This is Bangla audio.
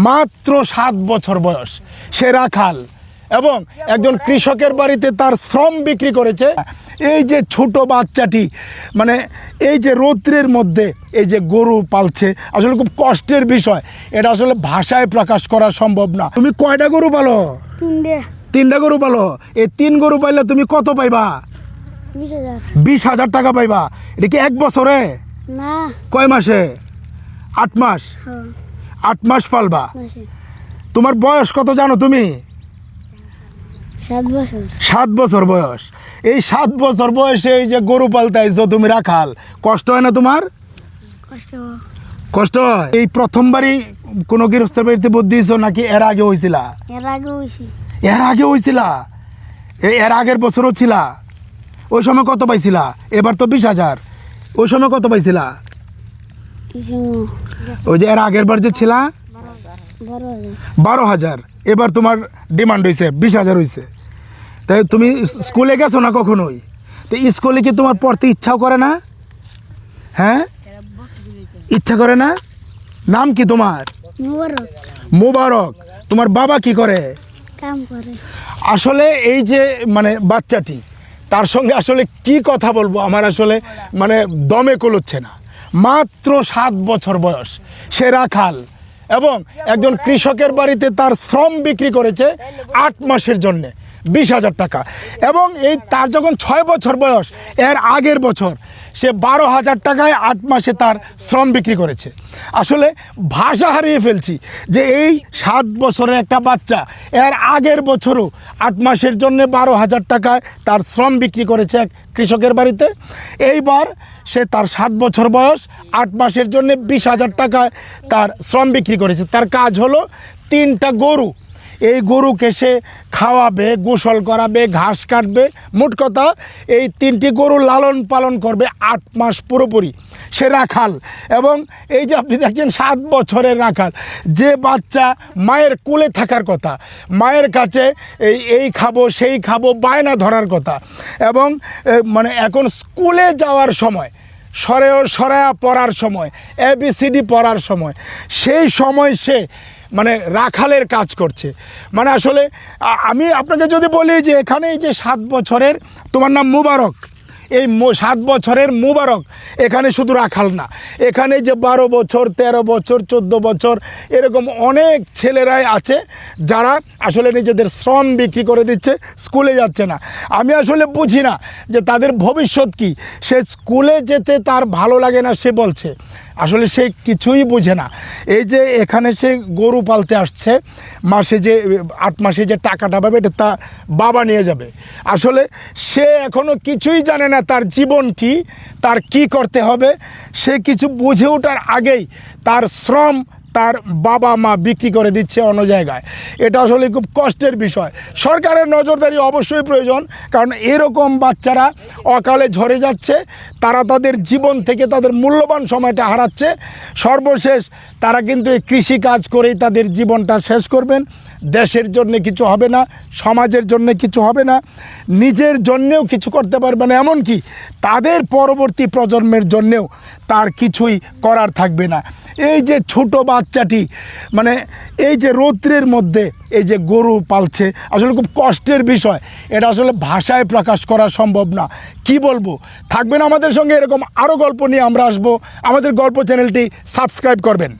মাত্র 7 বছর বয়স, সে রাখাল এবং একজন কৃষকের বাড়িতে তার শ্রম বিক্রি করেছে। এই যে ছোট বাচ্চাটি মানে এই যে রৌদ্রের মধ্যে এই যে গরু পালছে, আসলে খুব কষ্টের বিষয়। এটা আসলে ভাষায় প্রকাশ করা সম্ভব না। তুমি কয়টা গরু পালো? 3টা গরু পালো। এই 3 গরু পাইলে তুমি কত পাইবা? 20,000 টাকা পাইবা। এটা কি 1 বছরে না, কয় মাসে? 8 মাস। 8 মাস পালবা। তোমার বয়স কত জানো তুমি? 7 বছর। 7 বছর বয়স। এই 7 বছর বয়সে এই যে গরু পালতে আইছো, তুমি রাখাল, কষ্ট হয় না তোমার? কষ্ট হয়। এই প্রথমবারই কোনো গৃহস্থের বাড়িতে বুদ্ধি দিয়েছো নাকি এর আগে হয়েছিল? এর আগে হয়েছিলা? এর আগের বছরও ছিলা? ওই সময় কত পাইছিলা? এবার তো 20,000। ওই সময় কত পাইছিলা? ওই যে এর আগের বার যে ছিলা 12,000। এবার তোমার ডিমান্ড হয়েছে 20,000 হয়েছে। তাই তুমি স্কুলে গেছো না কখনোই? তো স্কুলে কি তোমার পড়তে ইচ্ছাও করে না? হ্যাঁ, ইচ্ছা করে না? নাম কি তোমার? মুবারক। তোমার বাবা কি করে? কাম করে। আসলে এই যে মানে বাচ্চাটি, তার সঙ্গে আসলে কি কথা বলবো, আমার আসলে মানে দমে কুলোচ্ছে না। মাত্র 7 বছর বয়স, সে রাখাল এবং একজন কৃষকের বাড়িতে তার শ্রম বিক্রি করেছে 8 মাসের জন্যে 20,000 টাকা। এবং এই তার যখন 6 বছর বয়স, এর আগের বছর সে 12,000 টাকায় 8 মাসে তার শ্রম বিক্রি করেছে। আসলে ভাষা হারিয়ে ফেলছি যে এই 7 বছরের একটা বাচ্চা এর আগের বছরও 8 মাসের জন্য 12,000 টাকায় তার শ্রম বিক্রি করেছে এক কৃষকের বাড়িতে। এইবার সে তার 7 বছর বয়স 8 মাসের জন্য 20,000 টাকায় তার শ্রম বিক্রি করেছে। তার কাজ হলো 3টা গরু। এই গরুকে সে খাওয়াবে, গোসল করাবে, ঘাস কাটবে, মোট কথা এই 3টি গরু লালন পালন করবে 8 মাস পুরোপুরি। সে রাখাল এবং এই যে আপনি দেখছেন 7 বছরের রাখাল, যে বাচ্চা মায়ের কোলে থাকার কথা, মায়ের কাছে এই খাবো সেই খাবো বায়না ধরার কথা, এবং মানে এখন স্কুলে যাওয়ার সময়, সরায়া পড়ার সময়, ABCD পড়ার সময়, সেই সময় সে মানে রাখালের কাজ করছে। মানে আসলে আমি আপনাকে যদি বলি যে এখানে এই যে 7 বছরের, তোমার নাম মুবারক, এই 7 বছরের মুবারক এখানে শুধু রাখাল না, এখানে যে 12 বছর, 13 বছর, 14 বছর এরকম অনেক ছেলেরাই আছে যারা আসলে নিজেদের শ্রম বিক্রি করে দিচ্ছে, স্কুলে যাচ্ছে না। আমি আসলে বুঝি না যে তাদের ভবিষ্যৎ কি। সে স্কুলে যেতে তার ভালো লাগে না সে বলছে, আসলে সে কিছুই বুঝে না। এই যে এখানে সে গরু পালতে আসছে, মাসে যে 8 মাসে যে টাকাটা পাবে এটা তার বাবা নিয়ে যাবে। আসলে সে এখনও কিছুই জানে না তার জীবন কি, তার কি করতে হবে। সে কিছু বুঝে ওঠার আগেই তার শ্রম তার বাবা মা বিক্রি করে দিচ্ছে অন্য জায়গায়। এটা আসলে খুব কষ্টের বিষয়। সরকারের নজরদারি অবশ্যই প্রয়োজন, কারণ এরকম বাচ্চারা অকালে ঝরে যাচ্ছে, তারা তাদের জীবন থেকে তাদের মূল্যবান সময়টা হারাচ্ছে। সর্বশেষ তারা কিন্তু এই কৃষিকাজ করেই তাদের জীবনটা শেষ করবেন। দেশের জন্য কিছু হবে না, সমাজের জন্য কিছু হবে না, নিজের জন্যেও কিছু করতে পারবে না, এমনকি তাদের পরবর্তী প্রজন্মের জন্যেও তার কিছুই করার থাকবে না। এই যে ছোট বাচ্চাটি মানে এই যে রৌদ্রের মধ্যে এই যে গরু পালছে, আসলে খুব কষ্টের বিষয়। এটা আসলে ভাষায় প্রকাশ করা সম্ভব না। কি বলবো। থাকবেন আমাদের সঙ্গে, এরকম আরও গল্প নিয়ে আমরা আসবো। আমাদের গল্প চ্যানেলটি সাবস্ক্রাইব করবেন।